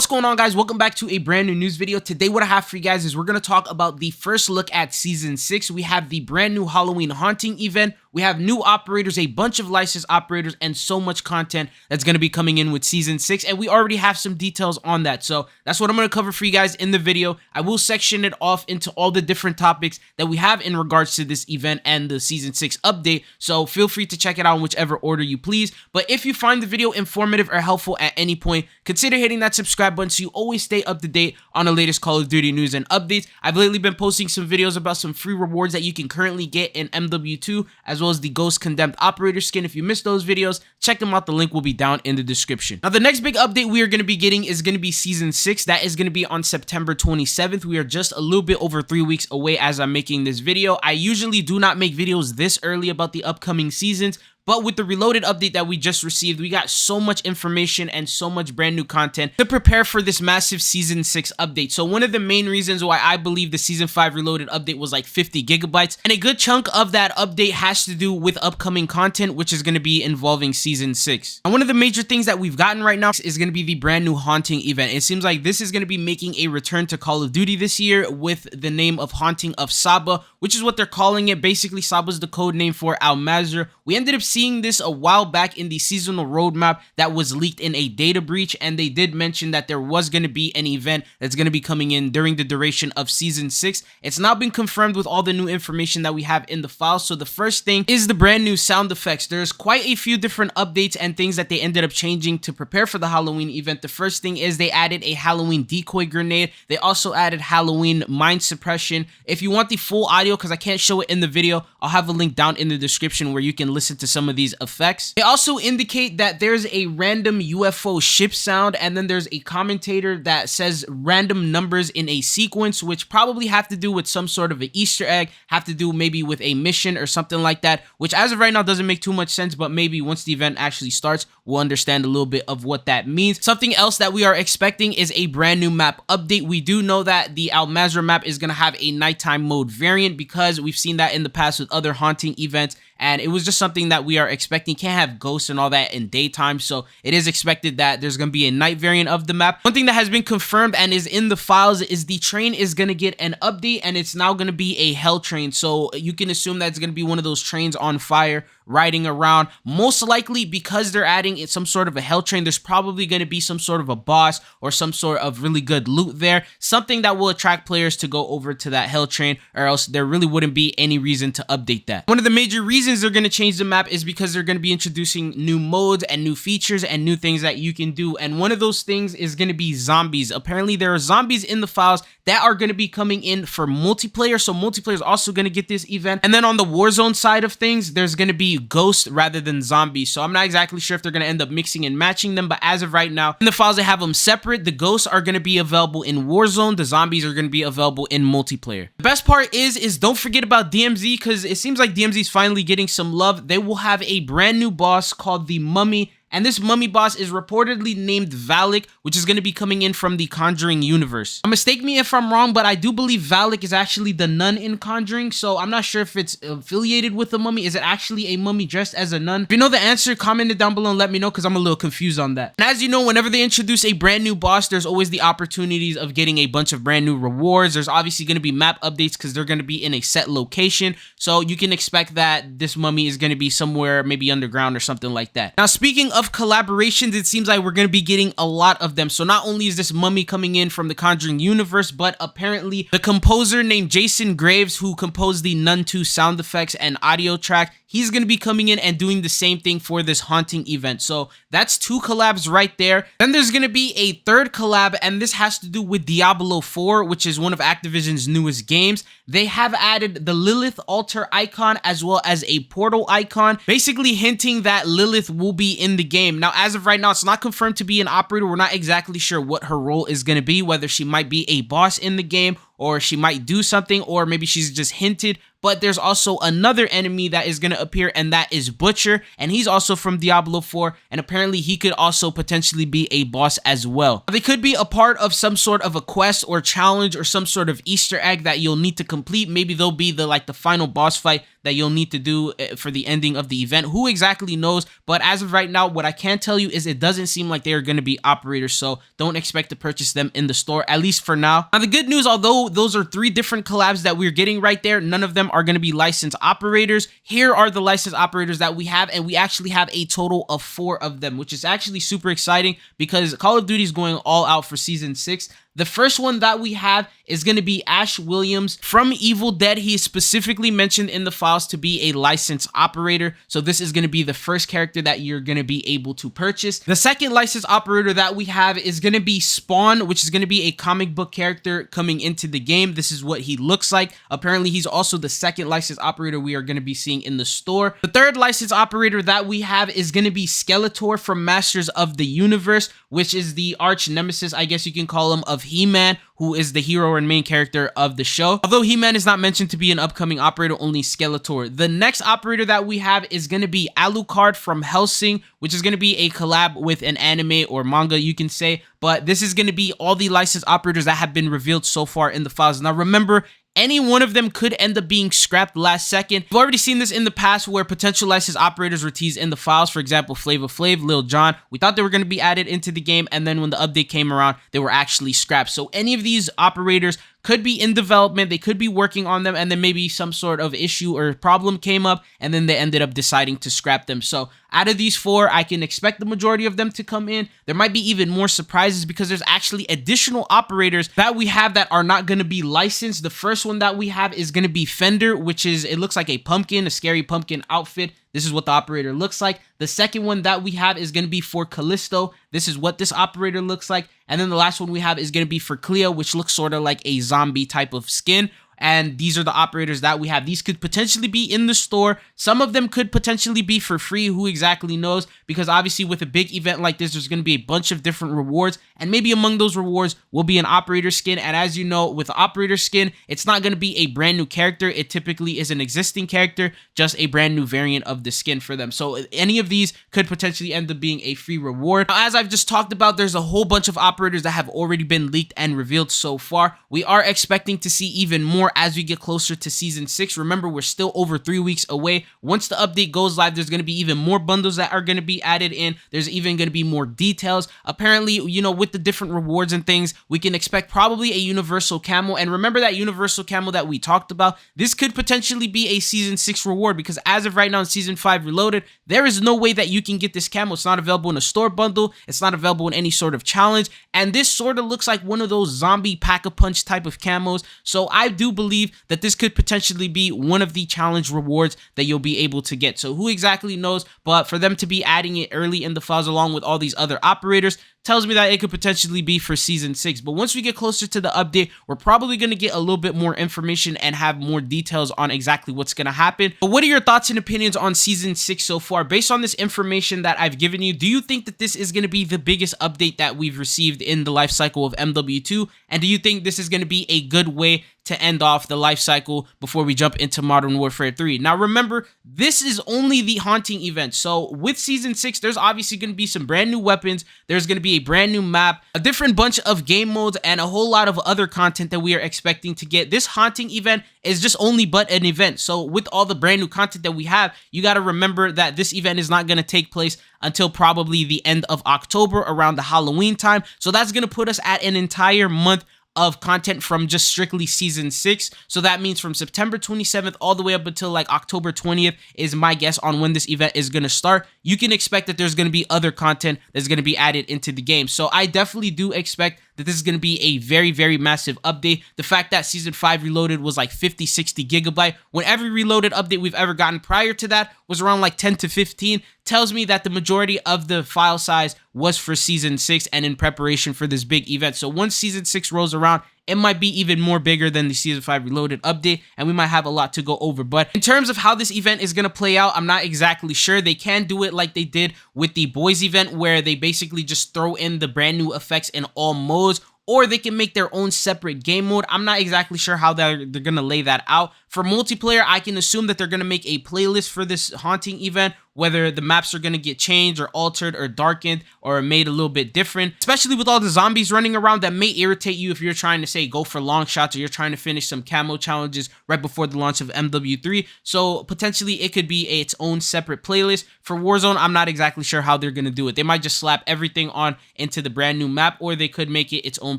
What's going on, guys? Welcome back to a brand new news video. Today what I have for you guys is we're going to talk about the first look at season 6. We have the brand new Halloween haunting event. We have new operators, a bunch of licensed operators, and so much content that's going to be coming in with season 6, and we already have some details on that. So that's what I'm going to cover for you guys in the video. I will section it off into all the different topics that we have in regards to this event and the season 6 update, so feel free to check it out in whichever order you please. But if you find the video informative or helpful at any point, consider hitting that subscribe button so you always stay up to date on the latest Call of Duty news and updates. I've lately been posting some videos about some free rewards that you can currently get in MW2, as well as the Ghost Condemned Operator skin. If you missed those videos, check them out. The link will be down in the description. Now, the next big update we are going to be getting is going to be Season 6. That is going to be on September 27th. We are just a little bit over 3 weeks away as I'm making this video. I usually do not make videos this early about the upcoming seasons, but with the Reloaded update that we just received, we got so much information and so much brand new content to prepare for this massive Season 6 update. So one of the main reasons why I believe the Season 5 Reloaded update was like 50 gigabytes, and a good chunk of that update has to do with upcoming content, which is going to be involving Season 6. And one of the major things that we've gotten right now is going to be the brand new Haunting event. It seems like this is going to be making a return to Call of Duty this year with the name of Haunting of Saba, which is what they're calling it. Basically, Saba's the code name for Mazrah. We ended up seeing this a while back in the seasonal roadmap that was leaked in a data breach, and they did mention that there was going to be an event that's going to be coming in during the duration of season 6. It's now been confirmed with all the new information that we have in the file. So the first thing is the brand new sound effects. There's quite a few different updates and things that they ended up changing to prepare for the Halloween event. The first thing is they added a Halloween decoy grenade. They also added Halloween mind suppression. If you want the full audio, because I can't show it in the video, I'll have a link down in the description where you can listen to some of these effects. They also indicate that there's a random UFO ship sound, and then there's a commentator that says random numbers in a sequence, which probably have to do with some sort of an Easter egg, have to do maybe with a mission or something like that, which as of right now doesn't make too much sense, but maybe once the event actually starts, we'll understand a little bit of what that means. Something else that we are expecting is a brand new map update. We do know that the Mazrah map is going to have a nighttime mode variant because we've seen that in the past with other haunting events, and it was just something that we are expecting. Can't have ghosts and all that in daytime, so it is expected that there's going to be a night variant of the map. One thing that has been confirmed and is in the files is the train is going to get an update, and it's now going to be a hell train. So you can assume that it's going to be one of those trains on fire riding around. Most likely, because they're adding some sort of a hell train, there's probably going to be some sort of a boss or some sort of really good loot there, something that will attract players to go over to that hell train, or else there really wouldn't be any reason to update that. One of the major reasons they're going to change the map is because they're going to be introducing new modes and new features and new things that you can do, and one of those things is going to be zombies. Apparently there are zombies in the files that are going to be coming in for multiplayer, so multiplayer is also going to get this event. And then on the Warzone side of things, there's going to be ghosts rather than zombies, so I'm not exactly sure if they're going to end up mixing and matching them, but as of right now in the files they have them separate. The ghosts are going to be available in Warzone, the zombies are going to be available in multiplayer. The best part is don't forget about DMZ, because it seems like DMZ is finally getting some love. They will have a brand new boss called the Mummy, and this mummy boss is reportedly named Valek, which is going to be coming in from the Conjuring universe. Mistake me if I'm wrong, but I do believe Valek is actually the nun in Conjuring, so I'm not sure if it's affiliated with the mummy. Is it actually a mummy dressed as a nun? If you know the answer, comment it down below and let me know, because I'm a little confused on that. And as you know, whenever they introduce a brand new boss, there's always the opportunities of getting a bunch of brand new rewards. There's obviously going to be map updates because they're going to be in a set location, so you can expect that this mummy is going to be somewhere maybe underground or something like that. Now, speaking of collaborations, it seems like we're going to be getting a lot of them. So not only is this mummy coming in from the Conjuring universe, but apparently the composer named Jason Graves, who composed the Nun 2 sound effects and audio track, he's going to be coming in and doing the same thing for this haunting event. So that's 2 collabs right there. Then there's going to be a third collab, and this has to do with Diablo 4, which is one of Activision's newest games. They have added the Lillith altar icon as well as a portal icon, basically hinting that Lillith will be in the game. Now, as of right now, it's not confirmed to be an operator. We're not exactly sure what her role is going to be, whether she might be a boss in the game, or she might do something, or maybe she's just hinted, but there's also another enemy that is going to appear, and that is Butcher, and he's also from Diablo 4, and apparently he could also potentially be a boss as well. They could be a part of some sort of a quest or challenge or some sort of Easter egg that you'll need to complete. Maybe they'll be the final boss fight that you'll need to do for the ending of the event. Who exactly knows? But as of right now, what I can tell you is it doesn't seem like they're going to be operators, so don't expect to purchase them in the store, at least for now. Now, the good news, although those are 3 different collabs that we're getting right there, none of them are going to be licensed operators. Here are the licensed operators that we have, and we actually have a total of 4 of them, which is actually super exciting because Call of Duty is going all out for Season 6. The first one that we have is going to be Ash Williams from Evil Dead. He is specifically mentioned in the files to be a licensed operator, so this is going to be the first character that you're going to be able to purchase. The second licensed operator that we have is going to be Spawn, which is going to be a comic book character coming into the game. This is what he looks like. Apparently, he's also the second licensed operator we are going to be seeing in the store. The third licensed operator that we have is going to be Skeletor from Masters of the Universe, which is the arch nemesis, I guess you can call him, of He-Man, who is the hero and main character of the show. Although He-Man is not mentioned to be an upcoming operator, only Skeletor. The next operator that we have is going to be Alucard from Hellsing, which is going to be a collab with an anime or manga, you can say. But this is going to be all the licensed operators that have been revealed so far in the files. Now remember, any one of them could end up being scrapped last second. We've already seen this in the past where potential licensed operators were teased in the files. For example, Flavor Flav, Lil Jon. We thought they were going to be added into the game, and then when the update came around, they were actually scrapped. So any of these operators could be in development, they could be working on them, and then maybe some sort of issue or problem came up, and then they ended up deciding to scrap them. So out of these 4, I can expect the majority of them to come in. There might be even more surprises because there's actually additional operators that we have that are not going to be licensed. The first one that we have is going to be Fender, which is, it looks like a pumpkin, a scary pumpkin outfit. This is what the operator looks like. The second one that we have is going to be for Callisto. This is what this operator looks like. And then the last one we have is going to be for Cleo, which looks sort of like a zombie type of skin. And these are the operators that we have. These could potentially be in the store. Some of them could potentially be for free. Who exactly knows? Because obviously with a big event like this, there's going to be a bunch of different rewards. And maybe among those rewards will be an operator skin. And as you know, with operator skin, it's not going to be a brand new character. It typically is an existing character, just a brand new variant of the skin for them. So any of these could potentially end up being a free reward. Now, as I've just talked about, there's a whole bunch of operators that have already been leaked and revealed so far. We are expecting to see even more as we get closer to Season 6. Remember, we're still over 3 weeks away. Once the update goes live, there's going to be even more bundles that are going to be added in. There's even going to be more details. Apparently, you know, with the different rewards and things, we can expect probably a universal camo. And remember that universal camo that we talked about? This could potentially be a Season 6 reward because as of right now in Season 5 Reloaded, there is no way that you can get this camo. It's not available in a store bundle. It's not available in any sort of challenge. And this sort of looks like one of those zombie pack-a-punch type of camos. So I do believe that this could potentially be one of the challenge rewards that you'll be able to get. So who exactly knows? But for them to be adding it early in the files along with all these other operators tells me that it could potentially be for Season 6. But once we get closer to the update, we're probably going to get a little bit more information and have more details on exactly what's going to happen. But what are your thoughts and opinions on Season 6 so far? Based on this information that I've given you, do you think that this is going to be the biggest update that we've received in the life cycle of MW2? And do you think this is going to be a good way to end off the life cycle before we jump into Modern Warfare 3? Now remember, this is only the haunting event. So with Season 6, there's obviously going to be some brand new weapons. There's going to be a brand new map, a different bunch of game modes, and a whole lot of other content that we are expecting to get. This haunting event is just only but an event. So with all the brand new content that we have, you got to remember that this event is not going to take place until probably the end of October, around the Halloween time. So that's going to put us at an entire month of content from just strictly Season 6. So that means from September 27th all the way up until like October 20th is my guess on when this event is going to start. You can expect that there's going to be other content that's going to be added into the game. So I definitely do expect that this is going to be a very, very massive update. The fact that Season 5 Reloaded was like 50, 60 gigabyte, when every Reloaded update we've ever gotten prior to that was around like 10 to 15, tells me that the majority of the file size was for Season 6 and in preparation for this big event. So once Season 6 rolls around, it might be even more bigger than the Season 5 Reloaded update, and we might have a lot to go over. But in terms of how this event is going to play out, I'm not exactly sure. They can do it like they did with the Boys event, where they basically just throw in the brand new effects in all modes, or they can make their own separate game mode. I'm not exactly sure how they're gonna lay that out. For multiplayer, I can assume that they're gonna make a playlist for this haunting event, whether the maps are going to get changed or altered or darkened or made a little bit different, especially with all the zombies running around. That may irritate you if you're trying to say go for long shots or you're trying to finish some camo challenges right before the launch of MW3. So potentially it could be its own separate playlist. For Warzone, I'm not exactly sure how they're going to do it. They might just slap everything on into the brand new map, or they could make it its own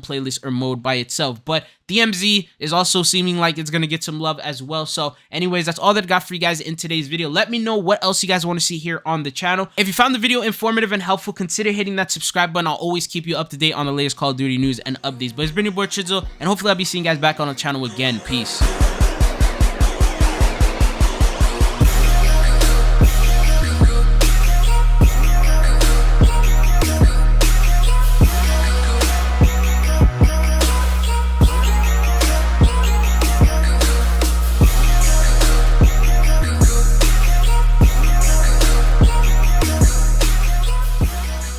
playlist or mode by itself. But DMZ is also seeming like it's going to get some love as well. So anyways, that's all that I got for you guys in today's video. Let me know what else you guys want to see here on the channel. If you found the video informative and helpful, consider hitting that subscribe button. I'll always keep you up to date on the latest Call of Duty news and updates. But it's been your boy Chidzo, and hopefully I'll be seeing you guys back on the channel again. Peace.